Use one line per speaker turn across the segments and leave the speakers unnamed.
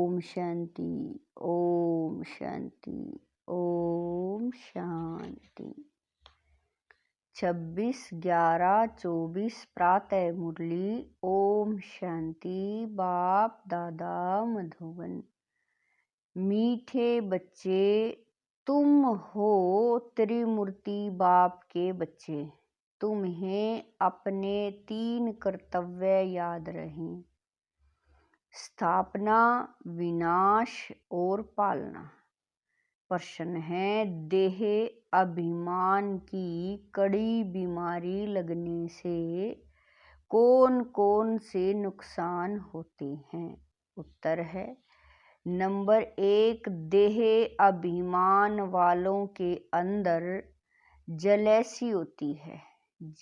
ओम शांति, ओम शांति, ओम शांति। 26/11/24 प्रातः मुरली। ओम शांति। बाप दादा मधुबन। मीठे बच्चे, तुम हो त्रिमूर्ति बाप के बच्चे। तुम्हें अपने 3 कर्तव्य याद रहें: स्थापना, विनाश और पालना। प्रश्न है, देह अभिमान की कड़ी बीमारी लगने से कौन कौन से नुकसान होते हैं? उत्तर है, नंबर 1, देह अभिमान वालों के अंदर जलैसी होती है।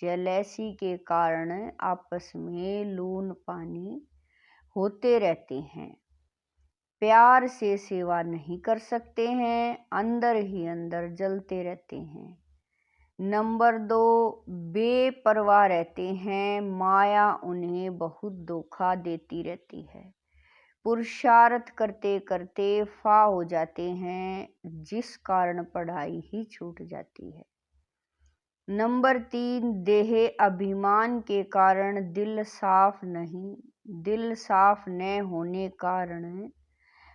जलैसी के कारण आपस में लून पानी होते रहते हैं, प्यार से सेवा नहीं कर सकते हैं, अंदर ही अंदर जलते रहते हैं। नंबर 2, बेपरवाह रहते हैं, माया उन्हें बहुत धोखा देती रहती है। पुरुषार्थ करते करते फा हो जाते हैं, जिस कारण पढ़ाई ही छूट जाती है। नंबर 3, देह अभिमान के कारण दिल साफ न होने कारण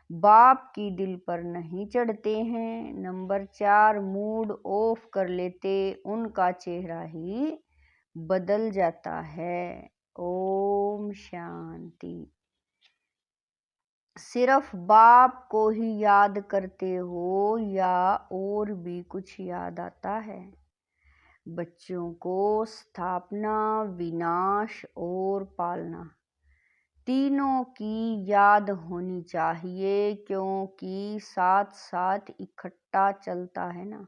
बाप की दिल पर नहीं चढ़ते हैं। नंबर 4, मूड ऑफ कर लेते उनका चेहरा ही बदल जाता है। ओम शांति। सिर्फ बाप को ही याद करते हो या और भी कुछ याद आता है? बच्चों को स्थापना, विनाश और पालना तीनों की याद होनी चाहिए, क्योंकि साथ साथ इकट्ठा चलता है ना।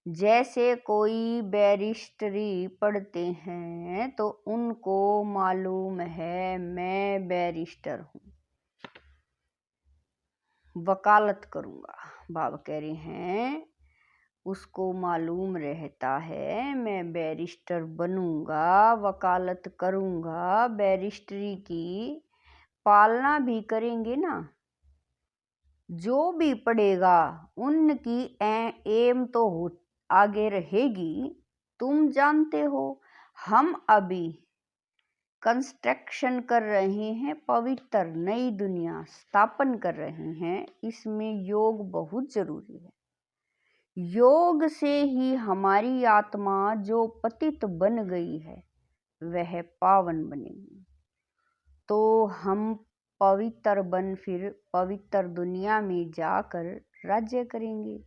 जैसे कोई बैरिस्टरी पढ़ते हैं तो उनको मालूम है मैं बैरिस्टर हूँ, वकालत करूँगा। बाबा कह रहे हैं उसको मालूम रहता है मैं बैरिस्टर बनूंगा, वकालत करूंगा। बैरिस्टरी की पालना भी करेंगे ना। जो भी पढ़ेगा उनकी एम तो आगे रहेगी। तुम जानते हो हम अभी कंस्ट्रक्शन कर रहे हैं, पवित्र नई दुनिया स्थापन कर रहे हैं। इसमें योग बहुत जरूरी है। योग से ही हमारी आत्मा जो पतित बन गई है वह पावन बनेगी। तो हम पवित्र बन फिर पवित्र दुनिया में जाकर राज्य करेंगे।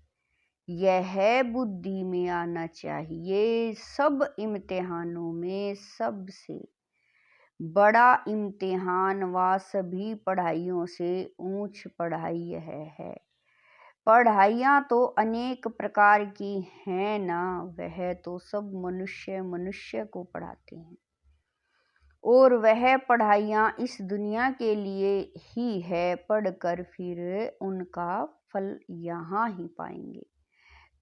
यह बुद्धि में आना चाहिए। सब इम्तिहानों में सबसे बड़ा इम्तिहान व सभी पढ़ाइयों से ऊंच पढ़ाई यह है। पढ़ाइयाँ तो अनेक प्रकार की हैं ना, वह तो सब मनुष्य को पढ़ाते हैं, और वह पढ़ाइयाँ इस दुनिया के लिए ही है। पढ़कर फिर उनका फल यहाँ ही पाएंगे।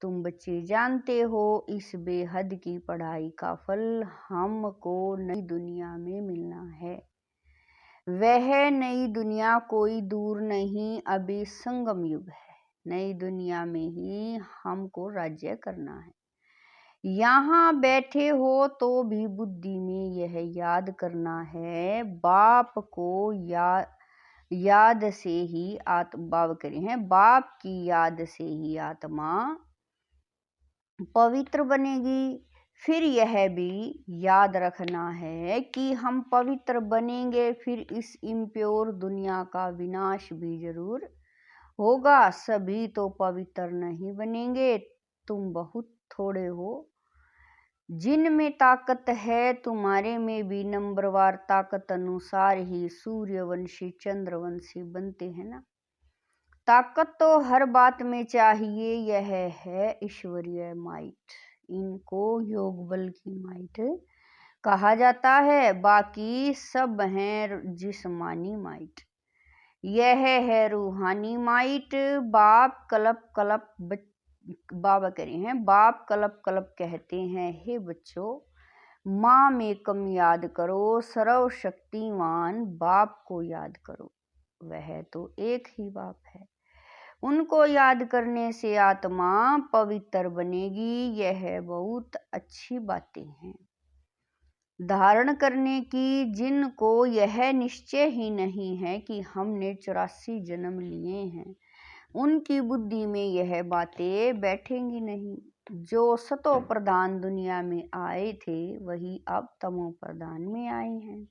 तुम बच्चे जानते हो इस बेहद की पढ़ाई का फल हमको नई दुनिया में मिलना है। वह नई दुनिया कोई दूर नहीं, अभी संगम युग है। नई दुनिया में ही हमको राज्य करना है। यहाँ बैठे हो तो भी बुद्धि में यह याद करना है, बाप को याद से ही बाबा करें हैं, बाप की याद से ही आत्मा पवित्र बनेगी। फिर यह भी याद रखना है कि हम पवित्र बनेंगे, फिर इस इम्प्योर दुनिया का विनाश भी जरूर होगा। सभी तो पवित्र नहीं बनेंगे। तुम बहुत थोड़े हो। जिनमें ताकत है तुम्हारे में भी नंबरवार ताकत अनुसार ही सूर्यवंशी चंद्रवंशी बनते हैं ना। ताकत तो हर बात में चाहिए। यह है ईश्वरीय माइट, इनको योग बल की माइट कहा जाता है। बाकी सब हैं जिस्मानी माइट। यह है रूहानी माइट। बाप कलप कलप बाबा कह रहे हैं, बाप कलप कलप कहते हैं, हे बच्चों माँ में कम याद करो, सर्वशक्तिमान बाप को याद करो। वह तो एक ही बाप है। उनको याद करने से आत्मा पवित्र बनेगी। यह बहुत अच्छी बातें हैं धारण करने की, जिनको यह निश्चय ही नहीं है कि हमने 84 जन्म लिए हैं, उनकी बुद्धि में यह बातें बैठेंगी नहीं। जो सतो प्रधान दुनिया में आए थे वही अब तमो प्रधान में आए हैं।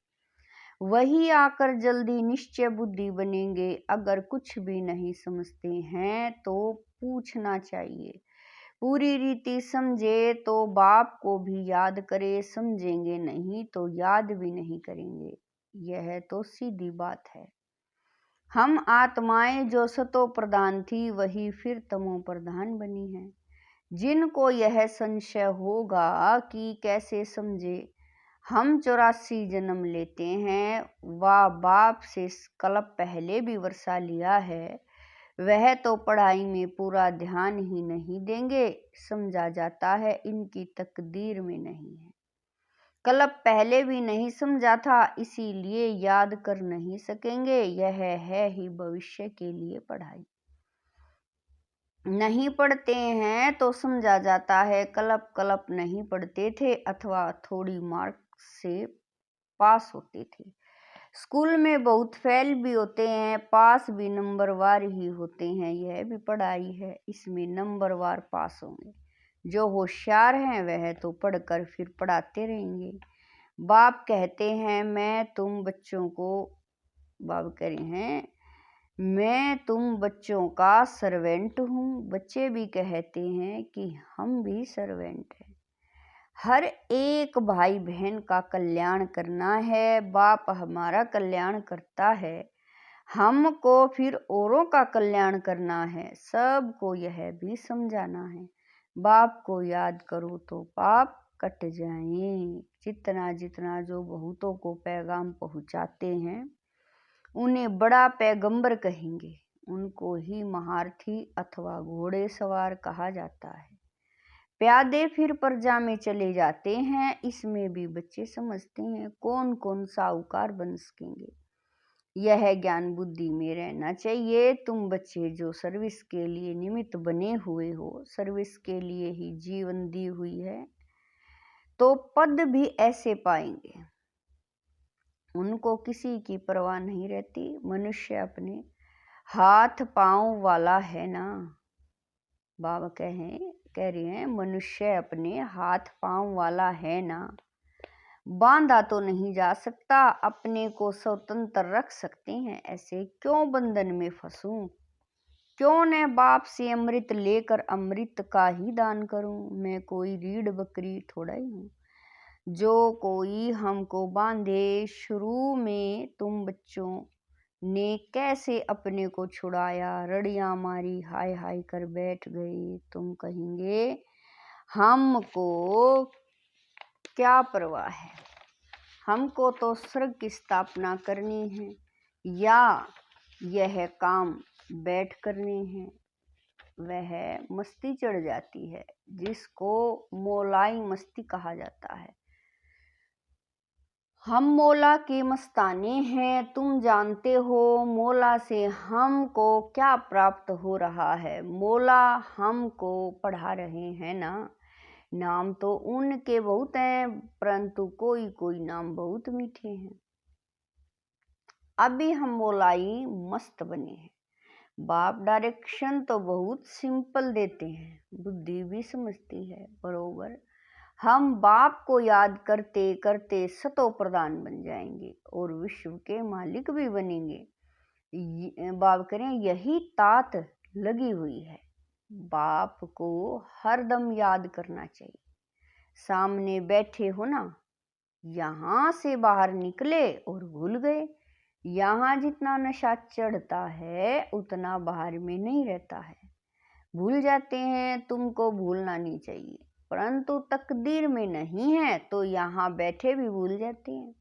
वही आकर जल्दी निश्चय बुद्धि बनेंगे। अगर कुछ भी नहीं समझते हैं तो पूछना चाहिए। पूरी रीति समझे तो बाप को भी याद करे, समझेंगे नहीं तो याद भी नहीं करेंगे। यह तो सीधी बात है। हम आत्माएं जो सतो प्रधान थी वही फिर तमो प्रधान बनी हैं। जिनको यह संशय होगा कि कैसे समझे हम 84 जन्म लेते हैं, वह बाप से कल्प पहले भी वर्षा लिया है, वह तो पढ़ाई में पूरा ध्यान ही नहीं देंगे। समझा जाता है इनकी तकदीर में नहीं है। कल्प पहले भी नहीं समझा था, इसीलिए याद कर नहीं सकेंगे। यह है ही भविष्य के लिए पढ़ाई। नहीं पढ़ते हैं तो समझा जाता है कल्प नहीं पढ़ते थे अथवा थोड़ी मार्क से पास होते थे। स्कूल में बहुत फेल भी होते हैं, पास भी नंबरवार ही होते हैं। यह भी पढ़ाई है, इसमें नंबरवार पास होंगे। जो होशियार हैं वह तो पढ़कर फिर पढ़ाते रहेंगे। बाप कहते हैं बाप कह रहे हैं मैं तुम बच्चों का सर्वेंट हूँ। बच्चे भी कहते हैं कि हम भी सर्वेंट हैं। हर एक भाई बहन का कल्याण करना है। बाप हमारा कल्याण करता है, हमको फिर औरों का कल्याण करना है। सबको यह भी समझाना है। बाप को याद करो तो पाप कट जाएं। जितना जितना जो बहुतों को पैगाम पहुंचाते हैं उन्हें बड़ा पैगंबर कहेंगे। उनको ही महारथी अथवा घोड़े सवार कहा जाता है। प्यादे फिर प्रजा में चले जाते हैं। इसमें भी बच्चे समझते हैं कौन कौन साहूकार बन सकेंगे। यह ज्ञान बुद्धि में रहना चाहिए। तुम बच्चे जो सर्विस के लिए निमित्त बने हुए हो, सर्विस के लिए ही जीवन दी हुई है, तो पद भी ऐसे पाएंगे। उनको किसी की परवाह नहीं रहती। मनुष्य अपने हाथ पांव वाला है ना। बाबा कह रहे हैं मनुष्य अपने हाथ पांव वाला है ना। बांधा तो नहीं जा सकता, अपने को स्वतंत्र रख सकते हैं। ऐसे क्यों बंधन में फंसूं? क्यों न बाप से अमृत लेकर अमृत का ही दान करूं। मैं कोई रीढ़ बकरी थोड़ा ही हूँ जो कोई हमको बांधे। शुरू में तुम बच्चों ने कैसे अपने को छुड़ाया, रड़ियां मारी, हाय हाय कर बैठ गए। तुम कहेंगे हमको क्या परवाह है, हमको तो स्वर्ग की स्थापना करनी है या यह काम बैठ करने हैं। वह मस्ती चढ़ जाती है जिसको मौलाई मस्ती कहा जाता है। हम मौला के मस्ताने हैं। तुम जानते हो मौला से हमको क्या प्राप्त हो रहा है। मौला हमको पढ़ा रहे हैं ना। नाम तो उनके बहुत हैं, परंतु कोई कोई नाम बहुत मीठे हैं। अभी हम मौलाई मस्त बने हैं। बाप डायरेक्शन तो बहुत सिंपल देते हैं, बुद्धि भी समझती है बरोबर। हम बाप को याद करते करते सतो प्रधान बन जाएंगे और विश्व के मालिक भी बनेंगे। बाप करें यही तात लगी हुई है। बाप को हरदम याद करना चाहिए। सामने बैठे हो ना, यहाँ से बाहर निकले और भूल गए। यहाँ जितना नशा चढ़ता है उतना बाहर में नहीं रहता है। भूल जाते हैं, तुमको भूलना नहीं चाहिए, परंतु तकदीर में नहीं है तो यहाँ बैठे भी भूल जाते हैं।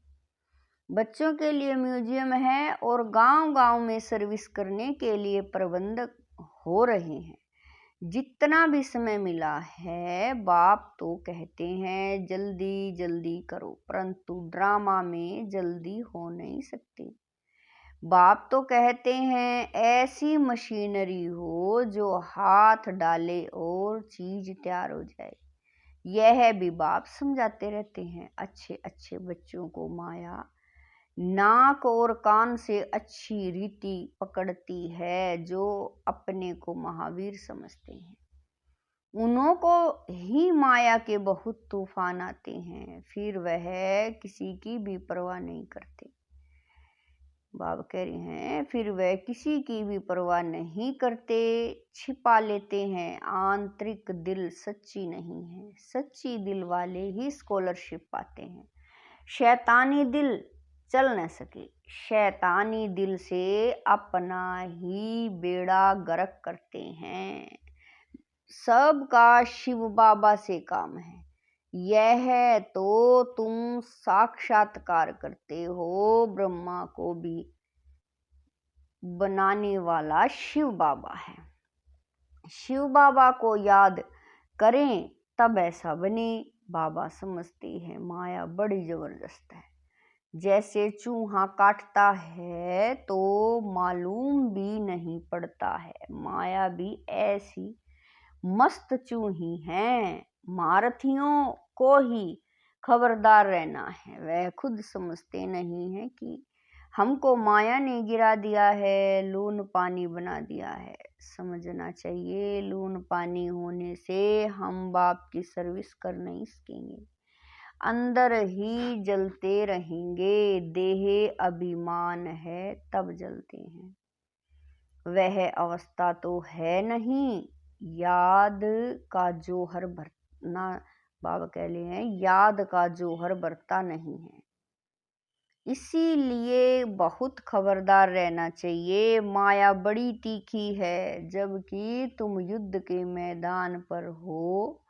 बच्चों के लिए म्यूजियम है और गांव-गांव में सर्विस करने के लिए प्रबंधक हो रहे हैं। जितना भी समय मिला है, बाप तो कहते हैं जल्दी जल्दी करो, परंतु ड्रामा में जल्दी हो नहीं सकती। बाप तो कहते हैं ऐसी मशीनरी हो जो हाथ डाले और चीज तैयार हो जाए। यह भी बाप समझाते रहते हैं अच्छे अच्छे बच्चों को। माया नाक और कान से अच्छी रीति पकड़ती है जो अपने को महावीर समझते हैं। उन्हों को ही माया के बहुत तूफान आते हैं, फिर वह किसी की भी परवाह नहीं करते। बाबा कह रहे हैं फिर वह किसी की भी परवाह नहीं करते, छिपा लेते हैं। आंतरिक दिल सच्ची नहीं है, सच्ची दिल वाले ही स्कॉलरशिप पाते हैं। शैतानी दिल चल न सके, शैतानी दिल से अपना ही बेड़ा गर्क करते हैं। सबका शिव बाबा से काम है, यह तो तुम साक्षात्कार करते हो। ब्रह्मा को भी बनाने वाला शिव बाबा है। शिव बाबा को याद करें तब ऐसा बने। बाबा समझते हैं माया बड़ी जबरदस्त है। जैसे चूहा काटता है तो मालूम भी नहीं पड़ता है, माया भी ऐसी मस्त चूही है। मारथियों को ही खबरदार रहना है, वह खुद समझते नहीं है कि हमको माया ने गिरा दिया है, लून पानी बना दिया है। समझना चाहिए लून पानी होने से हम बाप की सर्विस कर नहीं सकेंगे, अंदर ही जलते रहेंगे। देह अभिमान है तब जलते हैं, वह अवस्था तो है नहीं। याद का जोहर भरना, बाबा कह रहे हैं याद का जोहर भरता नहीं है, इसीलिए बहुत खबरदार रहना चाहिए। माया बड़ी तीखी है, जबकि तुम युद्ध के मैदान पर हो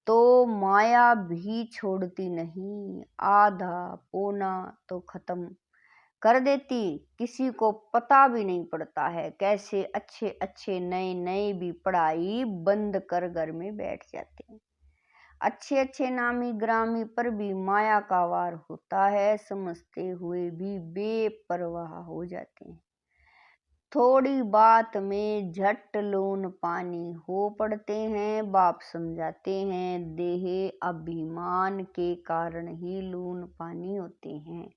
तो माया भी छोड़ती नहीं। आधा पौना तो खत्म कर देती, किसी को पता भी नहीं पड़ता है कैसे अच्छे अच्छे नए नए भी पढ़ाई बंद कर घर में बैठ जाते हैं। अच्छे अच्छे नामी ग्रामी पर भी माया का वार होता है, समझते हुए भी बेपरवाह हो जाते हैं। थोड़ी बात में झट लून पानी हो पड़ते हैं। बाप समझाते हैं देह अभिमान के कारण ही लून पानी होते हैं,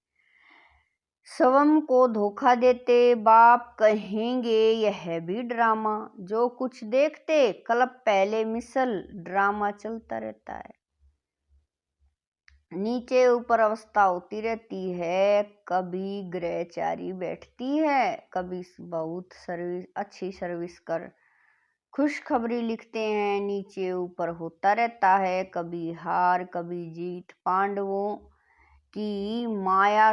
स्वयं को धोखा देते। बाप कहेंगे यह भी ड्रामा, जो कुछ देखते कल्प पहले मिसल ड्रामा चलता रहता है। नीचे ऊपर अवस्था होती रहती है, कभी ग्रहचारी बैठती है, कभी बहुत सर्विस अच्छी सर्विस कर खुशखबरी लिखते हैं। नीचे ऊपर होता रहता है, कभी हार कभी जीत। पांडवों की माया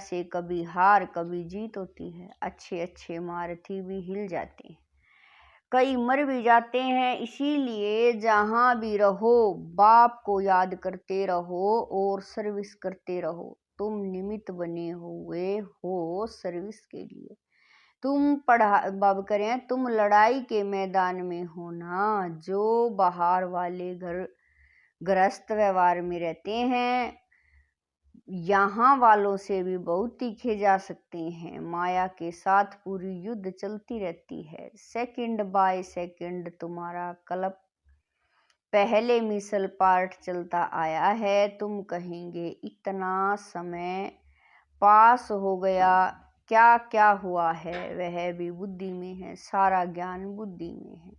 से कभी हार कभी जीत होती है। अच्छे अच्छे मारथी भी हिल जाते हैं, कई मर भी जाते हैं। इसीलिए जहाँ भी रहो बाप को याद करते रहो और सर्विस करते रहो। तुम निमित्त बने हुए हो सर्विस के लिए। तुम बाब करें तुम लड़ाई के मैदान में हो ना, जो बाहर वाले गृहस्थ व्यवहार में रहते हैं यहाँ वालों से भी बहुत तीखे जा सकते हैं। माया के साथ पूरी युद्ध चलती रहती है, सेकंड बाय सेकंड तुम्हारा कल्प पहले मिसल पार्ट चलता आया है। तुम कहेंगे इतना समय पास हो गया, क्या क्या हुआ है, वह भी बुद्धि में है, सारा ज्ञान बुद्धि में है।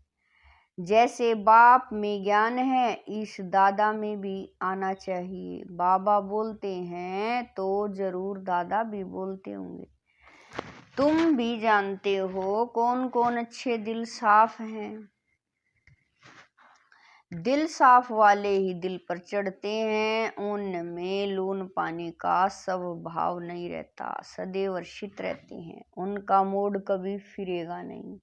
जैसे बाप में ज्ञान है, इस दादा में भी आना चाहिए। बाबा बोलते हैं तो जरूर दादा भी बोलते होंगे। तुम भी जानते हो कौन कौन अच्छे दिल साफ हैं। दिल साफ वाले ही दिल पर चढ़ते हैं, उनमें लून पानी का स्वभाव नहीं रहता, सदैव शीत रहते हैं। उनका मूड कभी फिरेगा नहीं।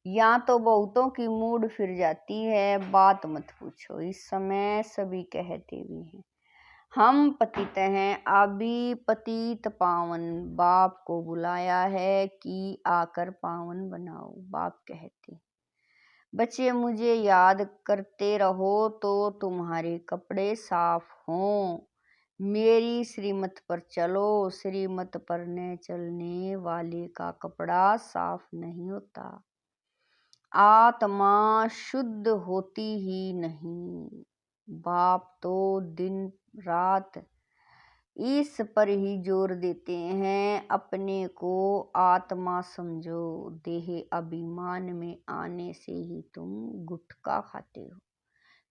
यहाँ तो बहुतों की मूड फिर जाती है, बात मत पूछो। इस समय सभी कहते भी हैं हम पतित हैं, अभी पतित पावन बाप को बुलाया है कि आकर पावन बनाओ। बाप कहते बच्चे मुझे याद करते रहो तो तुम्हारे कपड़े साफ हों, मेरी श्रीमत पर चलो, श्रीमत पर न चलने वाले का कपड़ा साफ नहीं होता। आत्मा शुद्ध होती ही नहीं। बाप तो दिन रात इस पर ही जोर देते हैं, अपने को आत्मा समझो। देह अभिमान में आने से ही तुम गुटखा खाते हो।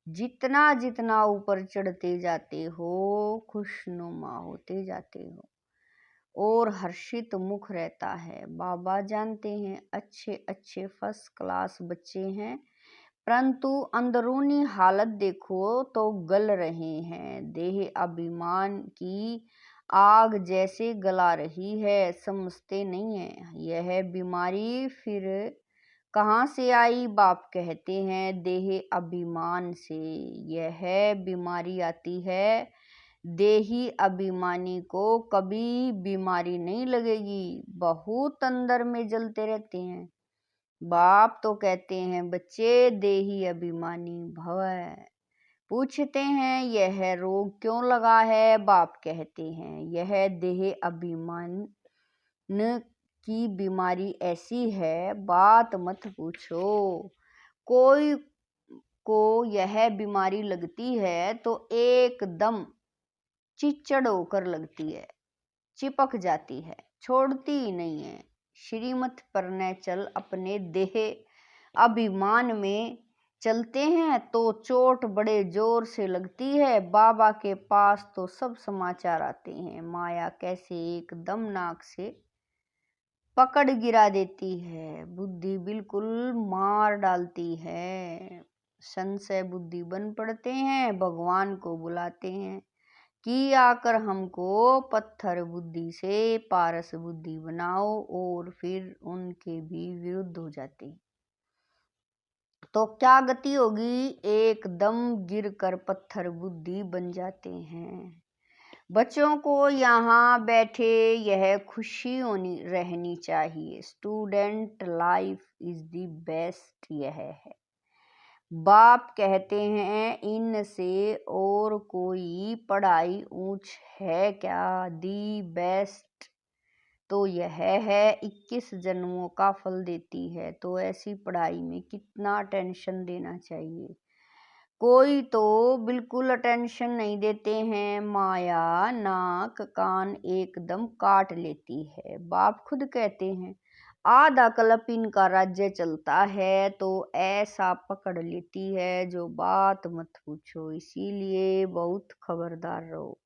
जितना जितना ऊपर चढ़ते जाते हो, खुशनुमा होते जाते हो और हर्षित मुख रहता है। बाबा जानते हैं अच्छे अच्छे फर्स्ट क्लास बच्चे हैं, परंतु अंदरूनी हालत देखो तो गल रहे हैं। देह अभिमान की आग जैसे गला रही है, समझते नहीं है। यह बीमारी फिर कहाँ से आई? बाप कहते हैं देह अभिमान से यह बीमारी आती है। देही अभिमानी को कभी बीमारी नहीं लगेगी, बहुत अंदर में जलते रहते हैं। बाप तो कहते हैं बच्चे देही अभिमानी भव। पूछते हैं यह रोग क्यों लगा है? बाप कहते हैं यह देह अभिमान की बीमारी ऐसी है, बात मत पूछो। कोई को यह बीमारी लगती है तो एकदम चिचड़ होकर लगती है, चिपक जाती है, छोड़ती ही नहीं है। श्रीमत पर न चल, अपने देह अभिमान में चलते हैं तो चोट बड़े जोर से लगती है। बाबा के पास तो सब समाचार आते हैं, माया कैसे एकदम नाक से पकड़ गिरा देती है, बुद्धि बिल्कुल मार डालती है। संशय बुद्धि बन पड़ते हैं, भगवान को बुलाते हैं कि आकर हमको पत्थर बुद्धि से पारस बुद्धि बनाओ, और फिर उनके भी विरुद्ध हो जाते हैं। तो क्या गति होगी? एकदम गिरकर पत्थर बुद्धि बन जाते हैं। बच्चों को यहाँ बैठे यह खुशी होनी रहनी चाहिए। Student life is the best. यह है बाप कहते हैं इनसे और कोई पढ़ाई ऊंच है क्या? दी बेस्ट तो यह है, 21 जन्मों का फल देती है। तो ऐसी पढ़ाई में कितना टेंशन देना चाहिए? कोई तो बिल्कुल अटेंशन नहीं देते हैं। माया नाक कान एकदम काट लेती है। बाप खुद कहते हैं आधा कल्प इनका राज्य चलता है, तो ऐसा पकड़ लेती है जो बात मत पूछो। इसीलिए बहुत खबरदार रहो,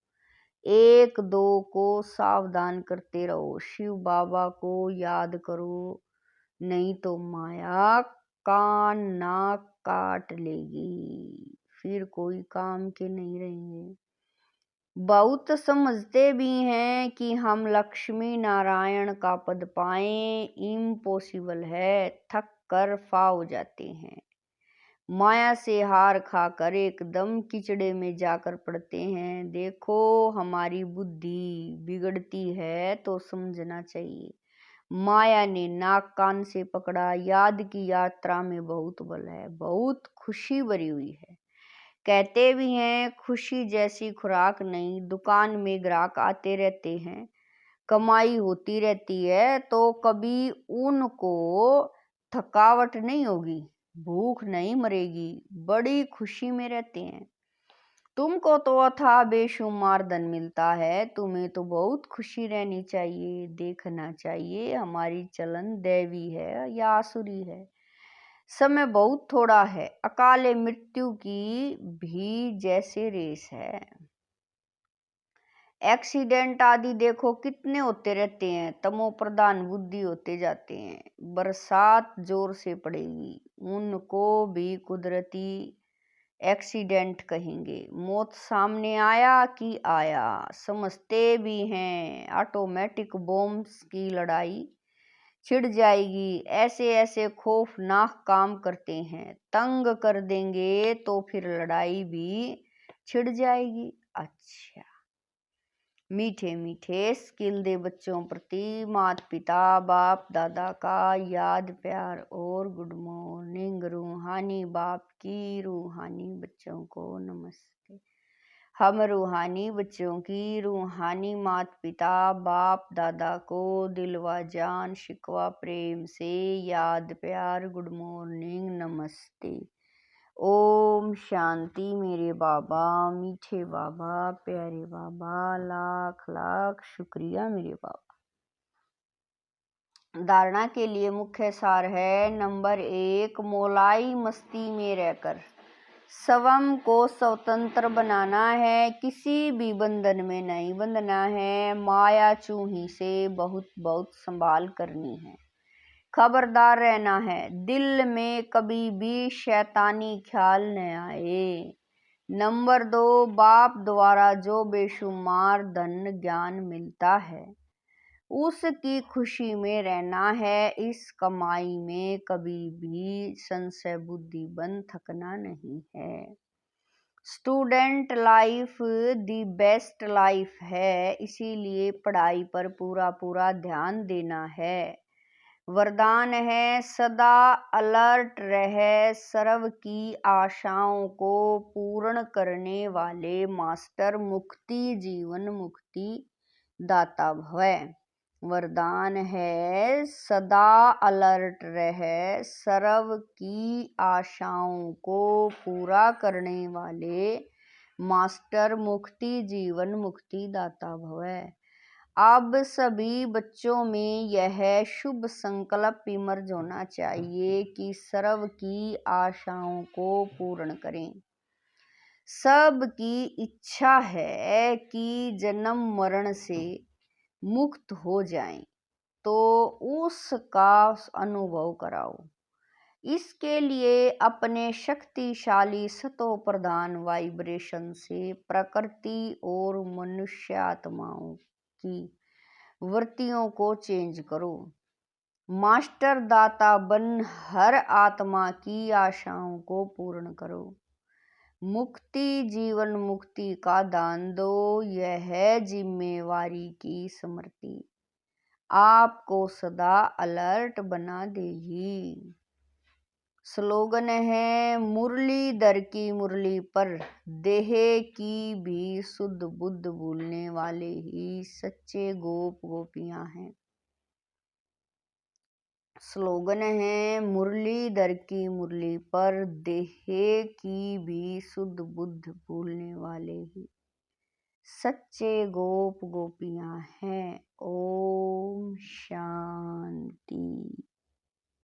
एक दो को सावधान करते रहो, शिव बाबा को याद करो, नहीं तो माया कान नाक काट लेगी, फिर कोई काम के नहीं रहेंगे। बहुत समझते भी हैं कि हम लक्ष्मी नारायण का पद पाएं, इम्पॉसिबल है, थक कर फा हो जाते हैं। माया से हार खाकर एकदम कीचड़े में जाकर पड़ते हैं। देखो हमारी बुद्धि बिगड़ती है तो समझना चाहिए। माया ने नाक कान से पकड़ा। याद की यात्रा में बहुत बल है, बहुत खुशी भरी हुई है। कहते भी हैं खुशी जैसी खुराक नहीं। दुकान में ग्राहक आते रहते हैं, कमाई होती रहती है, तो कभी उनको थकावट नहीं होगी, भूख नहीं मरेगी, बड़ी खुशी में रहते हैं। तुमको तो अथाह बेशुमार धन मिलता है, तुम्हें तो बहुत खुशी रहनी चाहिए। देखना चाहिए हमारी चलन दैवी है या आसुरी है। समय बहुत थोड़ा है, अकाले मृत्यु की भी जैसे रेस है। एक्सीडेंट आदि देखो कितने होते रहते हैं, तमो प्रधान बुद्धि होते जाते हैं। बरसात जोर से पड़ेगी, उनको भी कुदरती एक्सीडेंट कहेंगे। मौत सामने आया कि आया, समझते भी हैं ऑटोमेटिक बॉम्ब्स की लड़ाई छिड़ जाएगी। ऐसे ऐसे खौफनाक काम करते हैं, तंग कर देंगे तो फिर लड़ाई भी छिड़ जाएगी। अच्छा, मीठे मीठे स्किल दे बच्चों प्रति माता पिता बाप दादा का याद प्यार और गुड मॉर्निंग। रूहानी बाप की रूहानी बच्चों को नमस्ते। हम रूहानी बच्चों की रूहानी माता पिता बाप दादा को दिलवा जान शिकवा प्रेम से याद प्यार गुड मॉर्निंग नमस्ते। ओम शांति मेरे बाबा मीठे बाबा प्यारे बाबा लाख लाख शुक्रिया मेरे बाबा। धारणा के लिए मुख्य सार है नंबर 1, मोलाई मस्ती में रहकर स्वयं को स्वतंत्र बनाना है, किसी भी बंधन में नहीं बंधना है। माया चूही से बहुत बहुत संभाल करनी है, खबरदार रहना है, दिल में कभी भी शैतानी ख्याल न आए। नंबर 2, बाप द्वारा जो बेशुमार धन ज्ञान मिलता है उसकी खुशी में रहना है, इस कमाई में कभी भी संशय बुद्धि बन थकना नहीं है। Student life the best life है, इसीलिए पढ़ाई पर पूरा पूरा ध्यान देना है। वरदान है सदा अलर्ट रहे, सर्व की आशाओं को पूर्ण करने वाले मास्टर मुक्ति जीवन मुक्ति दाता भव। वरदान है सदा अलर्ट रहे, सर्व की आशाओं को पूरा करने वाले मास्टर मुक्ति जीवन मुक्ति दाता भव। अब सभी बच्चों में यह शुभ संकल्प इमर्ज होना चाहिए कि सर्व की आशाओं को पूर्ण करें। सबकी इच्छा है कि जन्म मरण से मुक्त हो जाएं, तो उसका अनुभव कराओ। इसके लिए अपने शक्तिशाली सतो प्रधान वाइब्रेशन से प्रकृति और मनुष्य आत्माओं की वृत्तियों को चेंज करो। मास्टर दाता बन हर आत्मा की आशाओं को पूर्ण करो। मुक्ति जीवन मुक्ति का दान दो, यह है जिम्मेवारी की स्मृति, आपको सदा अलर्ट बना देगी। स्लोगन है मुरलीधर की मुरली पर देह की भी शुद्ध बुद्ध भूलने वाले ही सच्चे गोप गोपियां हैं। स्लोगन है मुरलीधर की मुरली पर देह की भी शुद्ध बुद्ध भूलने वाले ही सच्चे गोप गोपियां हैं। ओम शांति।